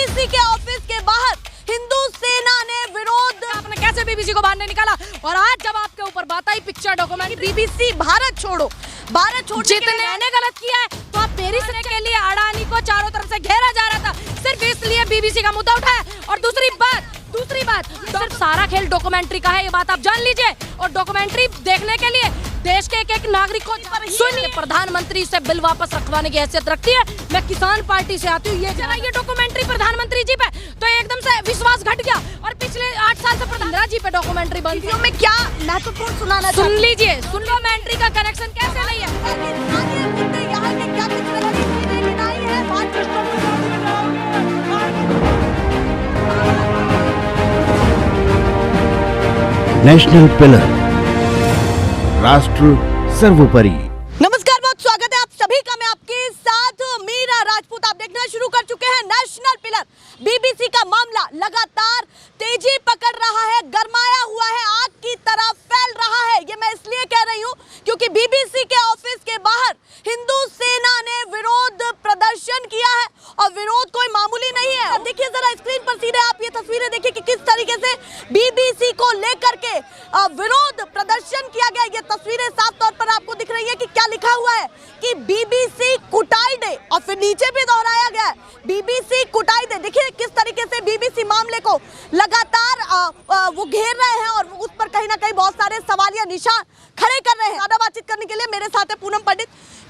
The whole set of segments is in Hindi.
बीबीसी के ऑफिस के बाहर हिंदू सेना ने विरोध। आपने कैसे बीबीसी को बाहर नहीं निकाला? और आज जब आपके ऊपर बात आई पिक्चर डॉक्यूमेंट्री बीबीसी भारत छोड़ो, भारत छोड़ो, जितने मैंने गलत किया है तो आप मेरी सुनने के लिए अडानी को चारों तरफ से घेरा जा रहा था, सिर्फ इसलिए बीबीसी का मुद्दा उठाया। और दूसरी बात सिर्फ सारा खेल डॉक्यूमेंट्री का है, ये बात आप जान लीजिए। और डॉक्यूमेंट्री देखने के लिए देश के एक नागरिक को सुनिए, प्रधानमंत्री से बिल वापस रखवाने की हैसियत रखती है। मैं किसान पार्टी से आती हूँ, ये डॉक्यूमेंट्री प्रधानमंत्री जी पे तो एकदम से विश्वास घट गया। और पिछले 8 साल से प्रधानमंत्री जी पे डॉक्यूमेंट्री बनती है। में क्या महत्वपूर्ण सुनाना सुन लीजिए, सुन डॉक्यूमेंट्री का कनेक्शन कैसे नहीं है। नेशनल पिलर, राष्ट्र सर्वोपरि। नमस्कार, बहुत स्वागत है आप सभी का। मैं आपके साथ मीरा राजपूत। आप देखना शुरू कर चुके हैं नेशनल पिलर। बीबीसी का मामला लगातार तेजी पकड़ रहा है, गरमाया हुआ है, आग की तरह फैल रहा है। ये मैं इसलिए कह रही हूँ क्योंकि बीबीसी के ऑफिस के बाहर हिंदू सेना ने विरोध प्रदर्शन किया है। और विरोध कोई मामूली नहीं है। देखिए जरा स्क्रीन पर सीधे आप ये तस्वीरें देखिए कि किस तरीके से बीबीसी को लेकर के विरोध प्रदर्शन किया गया। ये तस्वीरें साफ तौर पर आपको दिख रही है कि क्या लिखा हुआ है कि बीबीसी कुटाई दे, और फिर नीचे भी दोहराया गया है बीबीसी कुटाई दे। देखिए किस तरीके से बीबीसी मामले को लगातार वो घेर रहे हैं और उस पर कहीं ना कहीं बहुत सारे सवालिया निशान खड़े कर रहे हैं। ज्यादा बातचीत करने के लिए मेरे साथ है पूनम पंडित।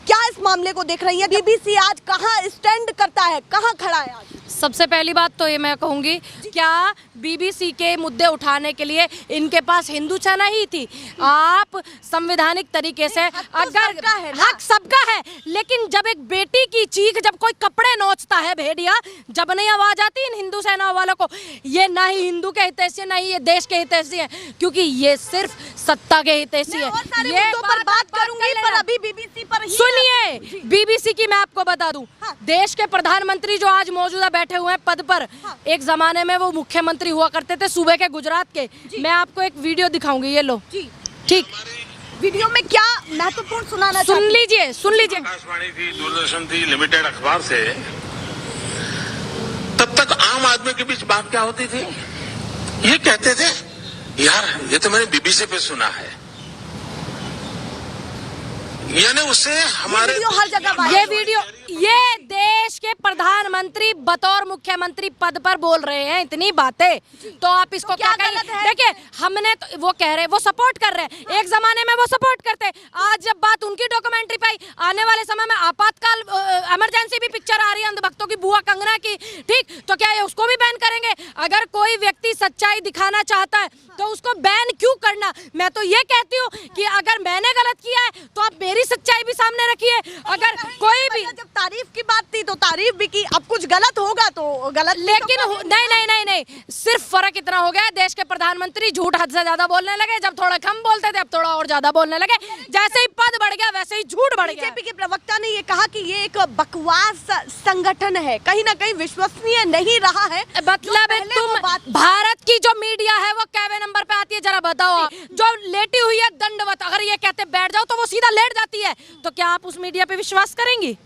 क्या इस मामले को देख रही है? बीबीसी आज कहाँ स्टैंड करता है, कहाँ खड़ा है आज? सबसे पहली बात तो ये मैं कहूँगी, क्या बीबीसी के मुद्दे उठाने के लिए इनके पास हिंदू सेना ही थी? आप संवैधानिक तरीके से अगर हक सबका है, लेकिन जब एक बेटी की चीख, जब कोई कपड़े नोचता है भेड़िया, जब नहीं आवाज आती इन हिंदू सेना वालों को, ये ना ही हिंदू के हितैषी है, ना ही ये देश के हितैषी है, क्योंकि ये सिर्फ सत्ता के हितैषी है। ये पर बात करूंगी, पर अभी बीबीसी पर सुनिए, बीबीसी की मैं आपको बता दूं, देश के प्रधानमंत्री जो आज मौजूदा बैठे हुए हैं पद पर, एक जमाने में वो मुख्यमंत्री हुआ करते थे सूबे के गुजरात के। मैं आपको एक वीडियो दिखाऊंगी, ये लो। ठीक, वीडियो में क्या महत्वपूर्ण सुनाना सुन लीजिए। आकाशवाणी थी, दूरदर्शन थी, लिमिटेड अखबार से, तब तक आम आदमी के बीच बात क्या होती थी, ये कहते थे यार ये तो मैंने बीबीसी पे सुना है, यानी उससे हमारे हर जगह ये वीडियो, ये देश के प्रधानमंत्री बतौर मुख्यमंत्री पद पर बोल रहे हैं इतनी बातें, तो आप इसको क्या कहेंगे? देखिए, हमने तो वो कह रहे, वो सपोर्ट कर रहे हैं, एक जमाने में वो सपोर्ट करते, आज जब बात उनकी डॉक्यूमेंट्री पे आई, आने वाले समय में आपातकाल इमरजेंसी भी पिक्चर आ रही है अंधभक्तों की, बुआ कंगना की, ठीक, तो क्या ये उसको भी बैन करेंगे? अगर कोई व्यक्ति सच्चाई दिखाना चाहता है तो उसको बैन क्यों करना? मैं तो ये कहती हूँ कि अगर मैंने गलत किया है तो आप मेरी सच्चाई भी सामने रखिए। अगर कोई भी, जब तारीफ की बात थी तो तारीफ भी की, अब कुछ गलत होगा तो गलत, लेकिन नहीं, सिर्फ फर्क इतना हो गया, देश के प्रधानमंत्री झूठ हद से ज्यादा बोलने लगे। जब थोड़ा कम बोलते थे, अब थोड़ा और ज्यादा बोलने लगे। जैसे ही पद बढ़ गया वैसे ही झूठ बढ़ गया। बीजेपी के प्रवक्ता ने ये कहा कि ये एक बकवास संगठन है, कहीं ना कहीं विश्वसनीय नहीं रहा है। मतलब तुम भारत की जो मीडिया है वो कैवे नंबर पे आती है, जरा बताओ। जो लेटी हुई है दंडवत, अगर ये कहते बैठ जाओ तो वो सीधा लेट जाती है, तो क्या आप उस मीडिया पे विश्वास करेंगी?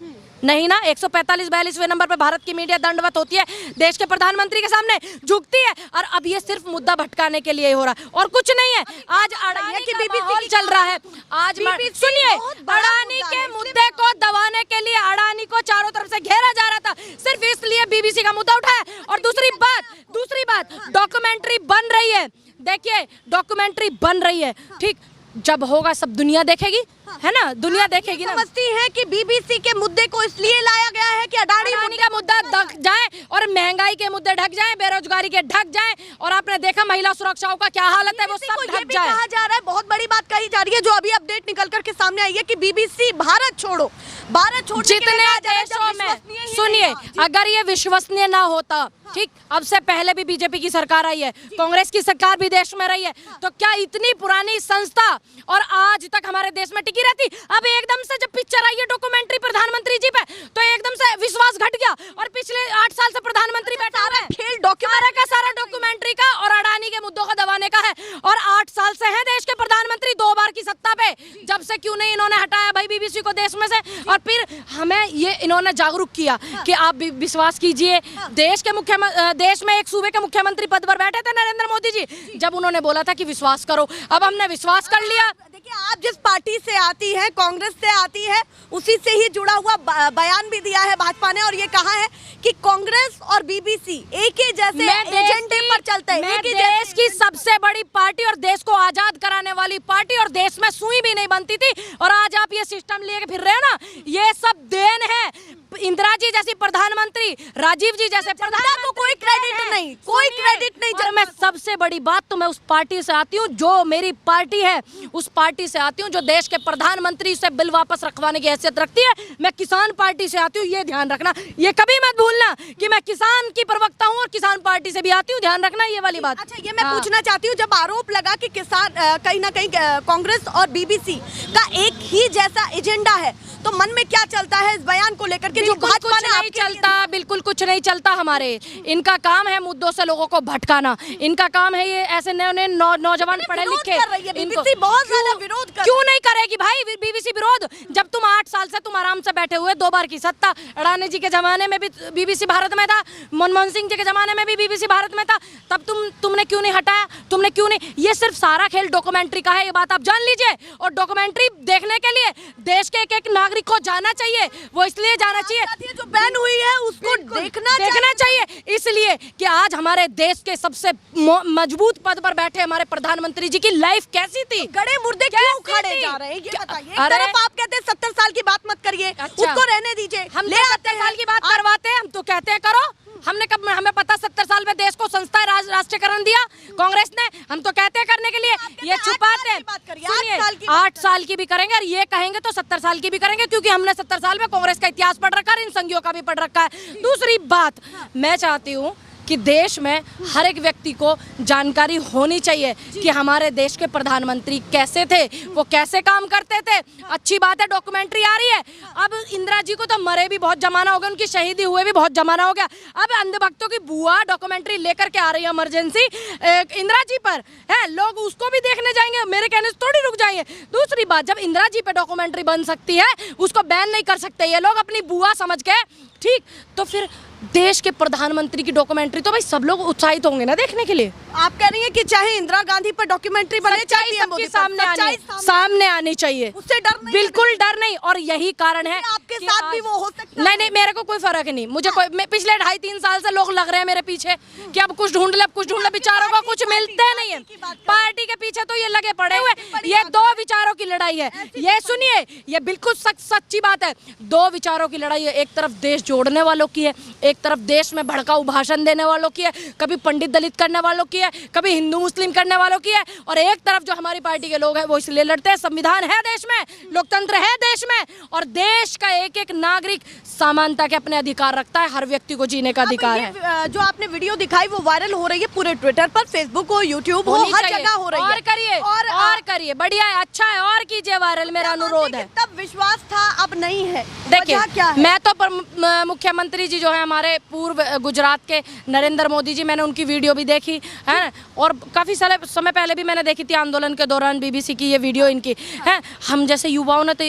नहीं ना। 145-42वें नंबर पे भारत की मीडिया दंडवत होती है, देश के प्रधानमंत्री के सामने झुकती है। और अब ये सिर्फ मुद्दा भटकाने के लिए हो रहा है और कुछ नहीं है। आज अडानी की बीबीसी चल रहा है, आज सुनिए, अडानी के मुद्दे को दबाने के लिए अडानी को चारों तरफ से घेरा जा रहा था, सिर्फ इसलिए बीबीसी का मुद्दा उठाया। और दूसरी बात डॉक्यूमेंट्री बन रही है। देखिए, डॉक्यूमेंट्री बन रही है, ठीक, जब होगा सब दुनिया देखेगी, है ना, दुनिया देखेगी ना। समझती है कि बीबीसी के मुद्दे को इसलिए लाया गया है कि अडानी का मुद्दा ढक जाए और महंगाई के मुद्दे ढक जाए, बेरोजगारी के ढक जाए, और आपने देखा महिला सुरक्षाओं का क्या हालत है, वो सब ढक जाए। कहा जा रहा है, बहुत बड़ी बात कही जा रही है, जो अभी अपडेट निकल करके सामने आई है कि बीबीसी भारत छोड़ो, जितने देशों में, सुनिए, अगर ये विश्वसनीय ना होता, ठीक, अब से पहले भी बीजेपी की सरकार आई है, कांग्रेस की सरकार भी देश में रही है, तो क्या इतनी पुरानी संस्था और आज तक हमारे देश में टिकी रहती? अब एकदम से जब पिक्चर आई है डॉक्यूमेंट्री प्रधानमंत्री जी पे, तो एकदम से विश्वास घट गया। और पिछले 8 साल से प्रधानमंत्री बैठा रहे, खेल डॉक्यूमेंट्री का सारा डॉक्यूमेंट्री का और अडानी के मुद्दों को दबाने का है। और 8 साल से है देश के प्रधानमंत्री, 2 बार की सत्ता पे, जब से क्यों नहीं इन्होंने हटाया भाई बीबीसी को देश में से। और फिर हमें ये इन्होंने जागरूक किया कि आप भी विश्वास कीजिए। देश में एक सूबे के मुख्यमंत्री पद पर बैठे थे नरेंद्र मोदी जी, जब उन्होंने बोला था कि विश्वास करो, अब हमने विश्वास कर लिया। देखिए, आप जिस पार्टी से आती है, कांग्रेस से आती है, उसी से ही जुड़ा हुआ बयान भी दिया है भाजपा ने और ये कहा है कि कांग्रेस और बीबीसी एक ही जैसे एजेंडे पर चलते हैं। मैं देश की सबसे बड़ी पार्टी और देश को आजाद कराने वाली पार्टी, और देश में सुई भी नहीं बनती थी, और आज आप ये सिस्टम लेके फिर रहे हो ना, ये सब देन है इंदिरा जी जैसी प्रधानमंत्री, राजीव जी जैसे प्रधानमंत्री को कोई क्रेडिट नहीं, कोई क्रेडिट नहीं। और मैं सबसे बड़ी बात तो मैं उस पार्टी से आती हूँ जो मेरी पार्टी है, उस पार्टी से आती हूँ जो देश के प्रधानमंत्री से बिल वापस रखवाने की हैसियत रखती है। मैं किसान पार्टी से आती हूँ, ये ध्यान रखना, ये कभी मत भूलना कि मैं किसान की प्रवक्ता हूँ और किसान पार्टी से भी आती हूँ, ध्यान रखना ये वाली बात। अच्छा, ये मैं पूछना चाहती हूँ, जब आरोप लगा कि किसान कहीं ना कहीं कांग्रेस और बीबीसी का एक ही जैसा एजेंडा है, तो मन में क्या चलता है इस बयान को लेकर के? जो भाजपा ने नहीं चलता, बिल्कुल कुछ नहीं चलता। हमारे इनका काम है मुद्दों से लोगों को भटकाना, इनका काम है ये ऐसे नए नौजवान पढ़े लिखे बीबीसी बहुत ज्यादा विरोध कर, क्यों नहीं करेगी भाई बीबीसी विरोध? जब तुम 8 साल से तुम आराम से बैठे हुए, 2 बार की सत्ता, अडानी जी के जमाने में भी बीबीसी भारत में था, मनमोहन सिंह जी के जमाने में भी बीबीसी भारत में था, तब तुमने क्यों नहीं हटाया? तुमने क्यों नहीं? ये सिर्फ सारा खेल डॉक्यूमेंट्री का है, ये बात आप जान लीजिए। और डॉक्यूमेंट्री देखने के लिए देश के एक नागरिक को जाना चाहिए, वो इसलिए जाना चाहिए जो बैन हुई है उसको देखना चाहिए, इसलिए कि आज हमारे देश के सबसे मजबूत पद पर बैठे हमारे प्रधानमंत्री जी की लाइफ कैसी थी, गड़े मुर्दे क्यों उखाड़े जा रहे हैं, ये बताइए। एक तरफ आप कहते हैं 70 साल की बात मत करिए, उसको रहने दीजिए, हम 70 साल की बात करवाते हैं, हम तो कहते हैं करो। हमने कब, हमें पता 70 साल में देश को संस्था राष्ट्रीयकरण दिया कांग्रेस ने, हम तो कहते हैं करने के लिए, ये छुपाते हैं। सुनिए, 8 साल की भी करेंगे और ये कहेंगे तो 70 साल की भी करेंगे, क्योंकि हमने 70 साल में कांग्रेस का इतिहास पढ़ रखा है, इन संघियों का भी पढ़ रखा है। दूसरी बात, मैं चाहती हूँ कि देश में हर एक व्यक्ति को जानकारी होनी चाहिए कि हमारे देश के प्रधानमंत्री कैसे थे, वो कैसे काम करते थे। अच्छी बात है डॉक्यूमेंट्री आ रही है, अब इंदिरा जी को तो मरे भी बहुत जमाना हो गया, उनकी शहीदी हुए भी बहुत जमाना हो गया, अब अंधभक्तों की बुआ डॉक्यूमेंट्री लेकर के आ रही है इमरजेंसी इंदिरा जी पर, है, लोग उसको भी देखने जाएंगे, मेरे कहने से थोड़ी रुक जाएंगे। दूसरी बात, जब इंदिरा जी पे डॉक्यूमेंट्री बन सकती है, उसको बैन नहीं कर सकते ये लोग अपनी बुआ समझ के, ठीक, तो फिर देश के प्रधानमंत्री की डॉक्यूमेंट्री तो भाई सब लोग उत्साहित होंगे ना देखने के लिए। आप कह रही हैं कि चाहे इंदिरा गांधी पर डॉक्यूमेंट्री बने, चाहे सामने आनी चाहिए, उससे डर नहीं, बिल्कुल डर नहीं। और यही कारण है आपके साथ भी वो हो सकता है। नहीं, मेरे को कोई फर्क नहीं, मुझे कोई, पिछले 2.5-3 साल से लोग लग रहे हैं मेरे पीछे कि अब कुछ ढूंढ ले, बेचारों को कुछ मिलते नहीं है। पार्टी के पीछे तो ये लगे पड़े हुए, ये 2 विचारों की लड़ाई है। ये सुनिए, ये बिल्कुल सच्ची बात है, 2 विचारों की लड़ाई है। एक तरफ देश जोड़ने वालों की है, एक तरफ देश में भड़काऊ भाषण देने वालों की है, कभी पंडित दलित करने वालों की है, कभी हिंदू मुस्लिम करने वालों की है, और एक तरफ जो हमारी पार्टी के लोग हैं वो इसलिए लड़ते हैं, संविधान है देश में, लोकतंत्र है देश में, और देश का एक एक नागरिक समानता के अपने अधिकार रखता है, हर व्यक्ति को जीने का अधिकार है। जो आपने वीडियो दिखाई वो वायरल हो रही है पूरे ट्विटर पर, फेसबुक हो, यूट्यूब हो, हर जगह हो रही है। और करिए, बढ़िया है, अच्छा है, और कीजिए वायरल, मेरा अनुरोध है। तब विश्वास था, अब नहीं है। देखिए, क्या है? मैं तो मुख्यमंत्री जी जो है हमारे पूर्व गुजरात के नरेंद्र मोदी जी, मैंने उनकी वीडियो भी देखी है, और काफ़ी समय पहले भी मैंने देखी थी आंदोलन के दौरान बीबीसी की ये वीडियो इनकी है। हम जैसे युवाओं ने तो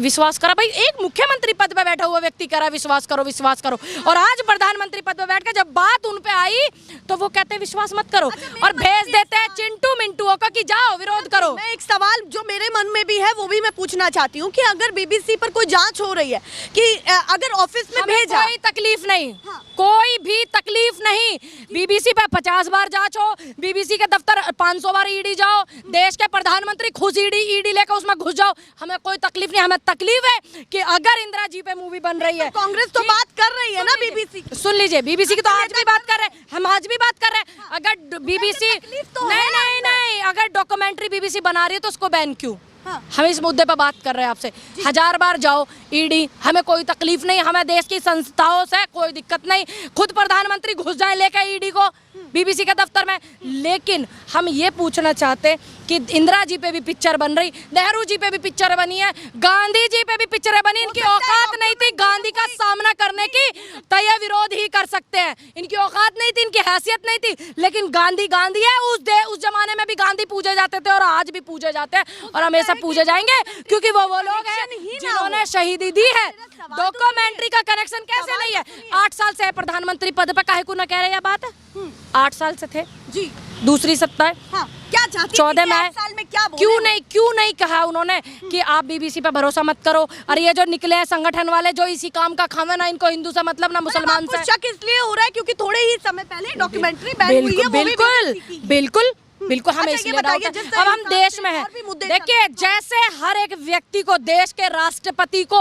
विश्वास करा, भाई एक मुख्यमंत्री पद पे बैठा हुआ व्यक्ति करा विश्वास करो, और आज प्रधानमंत्री पद पे बैठ कर जब बात उन पे आई तो वो कहते हैं विश्वास मत करो, और भेज देते हैं चिंटू मिंटुओं को कि जाओ विरोध करो। मैं एक सवाल जो मेरे मन में भी है वो भी मैं पूछना चाहती हूँ कि अगर बीबीसी पर कोई जांच हो रही है कि अगर ऑफिस में भेजा, कोई तकलीफ नहीं, कोई भी तकलीफ नहीं, बीबीसी पे 50 बार जांच हो, बीबीसी के दफ्तर 500 बार ईडी जाओ, देश के प्रधानमंत्री खुद ईडी लेकर उसमें घुस जाओ, हमें कोई तकलीफ नहीं। हमें तकलीफ है कि अगर इंदिरा जी पे मूवी बन रही है, कांग्रेस तो बात कर रही है ना बीबीसी, सुन लीजिए, बीबीसी की तो आज भी बात कर रहे हैं, हम आज भी बात कर रहे हैं। अगर बीबीसी नहीं, अगर डॉक्यूमेंट्री बीबीसी बना रही है तो उसको बैन क्यों? हम इस मुद्दे पर बात कर रहे हैं आपसे। 1000 बार जाओ ईडी, हमें कोई तकलीफ नहीं, हमें देश की संस्थाओं से कोई दिक्कत नहीं, खुद प्रधानमंत्री घुस जाए लेकर ईडी को बीबीसी के दफ्तर में। लेकिन हम ये पूछना चाहते कि इंदिरा जी पे भी पिक्चर बन रही, नेहरू जी पे भी पिक्चर बनी है, गांधी जी पे भी पिक्चरें बनी, इनकी औकात नहीं थी गांधी का सामना करने की, तो ये विरोध ही कर सकते हैं। इनकी औकात नहीं थी, इनकी हैसियत नहीं थी, लेकिन गांधी है। उस जमाने में भी गांधी पूजे जाते थे और आज भी पूजे जाते हैं, और हमेशा से पूजे जाएंगे, क्योंकि वो लोग हैं जिन्होंने शहीदी दी है। डॉक्यूमेंट्री का कनेक्शन कैसे नहीं है? 8 साल से है प्रधानमंत्री पद पे, काहे को ना कह रहे ये बात है? 8 साल से थे जी, दूसरी सत्ता है। हाँ, क्या चाहती 14 थी कि में 8 साल में क्या बोले? क्यों नहीं कहा उन्होंने कि आप बीबीसी पे भरोसा मत करो? अरे ये जो निकले हैं संगठन वाले जो इसी काम का खावे, ना इनको हिंदू से मतलब ना मुसलमान से। शक इसलिए हो रहा है क्योंकि थोड़े ही समय पहले डॉक्यूमेंट्री बैन हुई है, वो भी BBC की। बिल्कुल हमें अच्छा, इसलिए ये डाउट बताइए, है। जिस अब हम हिसाब देश से में हैं, और भी मुद्दे देखिए जैसे हर एक व्यक्ति को, देश के राष्ट्रपति को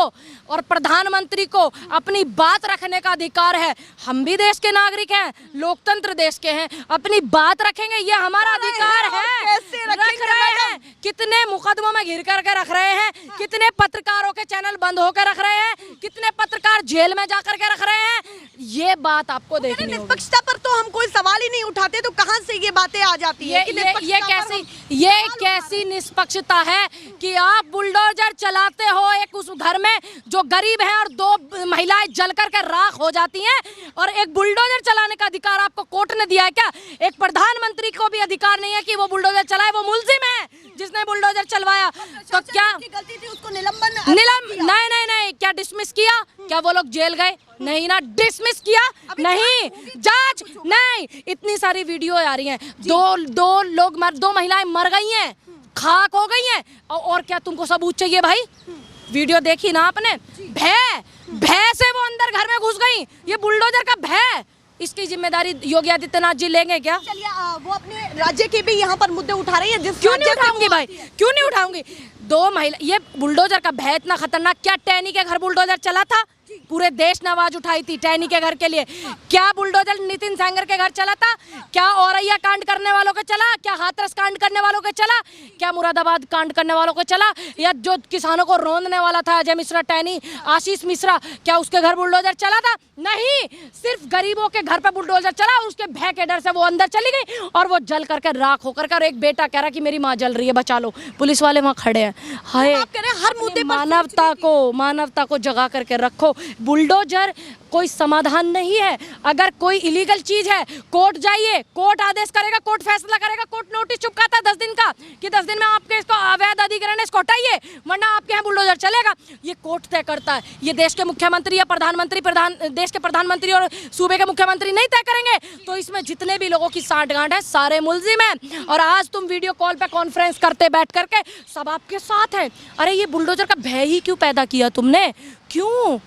और प्रधानमंत्री को अपनी बात रखने का अधिकार है, हम भी देश के नागरिक हैं, लोकतंत्र देश के हैं, अपनी बात रखेंगे, ये हमारा अधिकार है। कैसे रख रखेंगे रहे हैं, कितने मुकदमों में घिर करके रख रहे हैं, कितने पत्रकारों के चैनल बंद होकर रख रहे हैं, कितने पत्रकार जेल में जाकर के रख रहे हैं, ये बात आपको देखनी होगी। निष्पक्षता पर तो हम कोई सवाल ही नहीं उठाते, तो कहाँ से ये बातें आ जाती है? ये कैसी निष्पक्षता है कि आप बुलडोजर चलाते हो एक उस घर में जो गरीब है और 2 महिलाएं जल करके राख हो जाती हैं, और एक बुलडोजर चलाने का अधिकार आपको कोर्ट ने दिया है क्या? एक प्रधानमंत्री को भी अधिकार नहीं है कि वो बुलडोजर चलाए, वो मुलजिम है जिसने बुलडोजर चलवाया। तो क्या गलती थी, उसको निलंबन नहीं, क्या डिसमिस किया? क्या वो लोग जेल गए? नहीं ना, डिसमिस किया नहीं, जांच नहीं। इतनी सारी वीडियो आ रही हैं, दो महिलाएं मर गई हैं, खाक हो गई हैं, और क्या तुमको सबूत चाहिए भाई? वीडियो देखी ना आपने? भय से वो अंदर घर में घुस गई, ये बुलडोजर का भय। इसकी जिम्मेदारी योगी आदित्यनाथ जी लेंगे क्या? चलिए, वो अपने राज्य के भी यहाँ पर मुद्दे उठा रही है। क्यों नहीं उठाऊंगी भाई, क्यों नहीं उठाऊंगी? 2 महिला, ये बुलडोजर का भय इतना खतरनाक, क्या टैनी के घर बुलडोजर चला था? पूरे देश ने आवाज उठाई थी टैनी के घर के लिए। क्या बुलडोजर नितिन सेंगर के घर चला था? क्या औरैया कांड करने वालों के चला? क्या हाथरस कांड करने वालों के चला? क्या मुरादाबाद कांड करने वालों के चला? या जो किसानों को रौंदने वाला था अजय मिश्रा टैनी, आशीष मिश्रा, क्या उसके घर बुलडोजर चला था? नहीं, सिर्फ गरीबों के घर पे बुलडोजर चला, और उसके भय के डर से वो अंदर चली गई और वो जल करके राख होकर कर। एक बेटा कह रहा कि मेरी माँ जल रही है, बचा लो। पुलिस वाले वहाँ खड़े हैं। हाय, हर मुद्दे पर मानवता को जगा करके रखो। बुलडोजर कोई समाधान नहीं है। अगर कोई इलीगल चीज है, कोर्ट जाइए, कोर्ट आदेश करेगा, कोर्ट फैसला करेगा, कोर्ट नोटिस चिपकाता है 10 दिन का कि 10 दिन में आपके इसको अवैध अधिग्रहण इसको हटाइए, वरना आपके यहाँ बुलडोजर चलेगा। ये कोर्ट तय करता है, ये देश के मुख्यमंत्री या देश के प्रधानमंत्री और सूबे के मुख्यमंत्री नहीं तय करेंगे। तो इसमें जितने भी लोगों की साठगांठ है, सारे मुलजिम हैं। और आज तुम वीडियो कॉल पे कॉन्फ्रेंस करते बैठ करके, सब आपके साथ है। अरे ये बुलडोजर का भय ही क्यों पैदा किया तुमने? क्यों?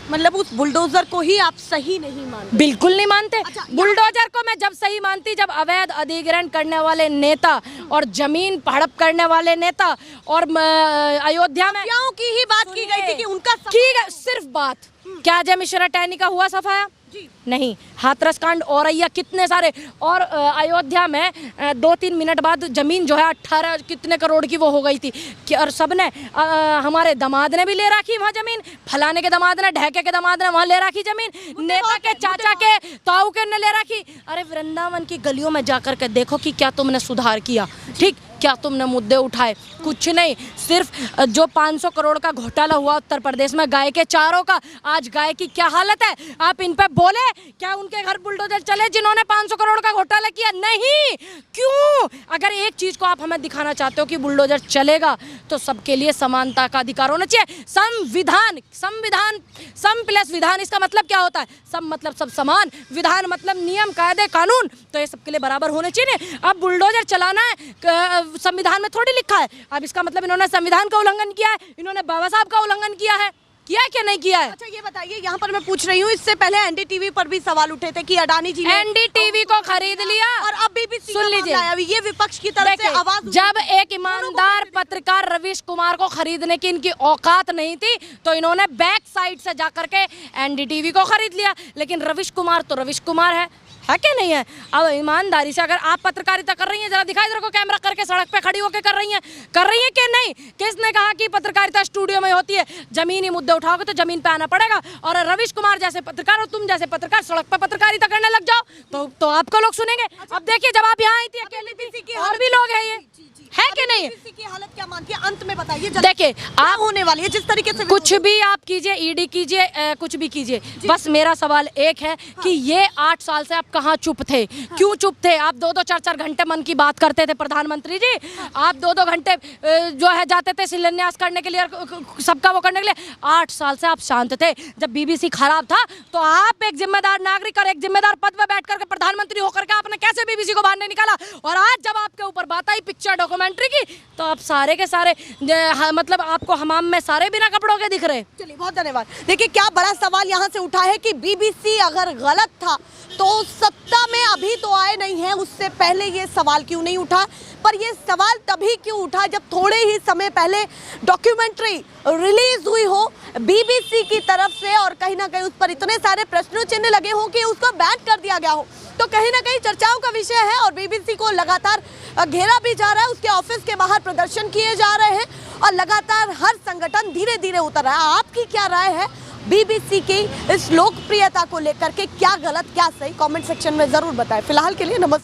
मतलब उस बुलडोजर को ही आप सही नहीं मानते? बिल्कुल नहीं मानते। बुलडोजर को मैं जब सही मानती, जब अवैध अधिग्रहण करने वाले नेता और जमीन हड़प करने वाले नेता और अयोध्या में की ही बात की गई थी कि उनका सिर्फ बात। क्या अजय मिश्रा टैनी का हुआ सफाया? नहीं। हाथरस कांड, औरैया, कितने सारे, और अयोध्या में 2-3 मिनट बाद जमीन जो है 18 कितने करोड़ की वो हो गई थी, और सबने हमारे दामाद ने भी ले रखी वहाँ जमीन, फलाने के दामाद ने, ढहके के दामाद ने वहाँ ले रखी जमीन, नेता के चाचा के, ताऊ के ने ले रखी। अरे वृंदावन की गलियों में जाकर के देखो कि क्या तुमने सुधार किया, ठीक? क्या तुमने मुद्दे उठाए? कुछ नहीं। सिर्फ जो 500 करोड़ का घोटाला हुआ उत्तर प्रदेश में गाय के चारों का, आज गाय की क्या हालत है, आप इन पे बोले? क्या उनके घर बुलडोजर चले जिन्होंने 500 करोड़ का घोटाला किया? नहीं। क्यों? अगर एक चीज को आप हमें दिखाना चाहते हो कि बुलडोजर चलेगा, तो सबके लिए समानता का अधिकार होना चाहिए। संविधान, सम प्लस विधान, इसका मतलब क्या होता है? सम मतलब सब समान, विधान मतलब नियम, कायदे, कानून, तो ये सबके लिए बराबर होने चाहिए। अब बुलडोजर चलाना है संविधान में थोड़ी लिखा है। अब इसका मतलब इन्होंने संविधान का उल्लंघन किया है, इन्होंने बाबा साहब का उल्लंघन किया है क्या नहीं किया है? अच्छा ये बताइए, यहाँ पर मैं पूछ रही हूँ, इससे पहले एनडीटीवी पर भी सवाल उठे थे कि अडानी जी ने एनडीटीवी को खरीद लिया, और अब बीबीसी सुन लीजिए, ये विपक्ष की तरफ से आवाज। जब एक ईमानदार पत्रकार रवीश कुमार को खरीदने की इनकी औकात नहीं थी, तो इन्होंने बैक साइड से जाकर के एनडीटीवी को खरीद लिया। लेकिन रवीश कुमार तो रवीश कुमार है क्या नहीं है? अब ईमानदारी से अगर आप पत्रकारिता कर रही हैं, जरा दिखाई दे, कैमरा करके सड़क पे खड़ी होकर कर रही हैं कि नहीं? किसने कहा कि पत्रकारिता स्टूडियो में होती है? जमीनी मुद्दे उठाओगे तो जमीन पे आना पड़ेगा। और रवीश कुमार जैसे पत्रकार और तुम जैसे पत्रकार सड़क पे पत्रकारिता करने लग जाओ तो आपको लोग सुनेंगे। अब देखिए, जब आप यहाँ आई थी अकेली थी, और भी लोग हैं, ये है कि नहीं? बीबीसी की हालत क्या मानती है अंत में बताइए जल्दी। देखिए, क्या आप होने वाली है जिस तरीके से कुछ भी आप कीजिए, ईडी कीजिए, कुछ भी कीजिए, बस मेरा सवाल एक है कि ये 8 साल से आप कहाँ चुप थे? क्यों चुप थे? आप 2-2 4-4 घंटे मन की बात करते थे प्रधानमंत्री जी, आप 2-2 घंटे जो है जाते थे शिलान्यास करने के लिए, सबका वो करने के लिए। 8 साल से आप शांत थे। जब बीबीसी खराब था तो आप एक जिम्मेदार नागरिक और एक जिम्मेदार पद पे बैठ करके प्रधानमंत्री होकर के आपने कैसे बीबीसी को बाहर नहीं निकाला? और आज जब आपके ऊपर बात आई पिक्चर डॉक्यूमेंट्री की, तो आप सारे के सारे मतलब आपको हमाम में सारे बिना कपड़ों के दिख रहे। चलिए, बहुत धन्यवाद। देखिए, क्या बड़ा सवाल यहाँ से उठा है कि बीबीसी अगर गलत था तो सत्ता में अभी तो आए नहीं है, उससे पहले ये सवाल क्यों नहीं उठा? पर ये सवाल तभी क्यों उठा जब थोड़े ही समय पहले डॉक्यूमेंट्री रिलीज हुई हो बीबीसी की तरफ से, और कहीं ना कहीं उस पर इतने सारे प्रश्न चिन्ह लगे हो कि उसको बैन कर दिया गया हो। तो कहीं ना कहीं चर्चाओं का विषय है और बीबीसी को लगातार घेरा भी जा रहा है, उसके ऑफिस के बाहर प्रदर्शन किए जा रहे हैं और लगातार हर संगठन धीरे धीरे उतर रहा है। आपकी क्या राय है बीबीसी की इस लोकप्रियता को लेकर के? क्या गलत क्या सही? कमेंट सेक्शन में जरूर बताएं। फिलहाल के लिए नमस्कार।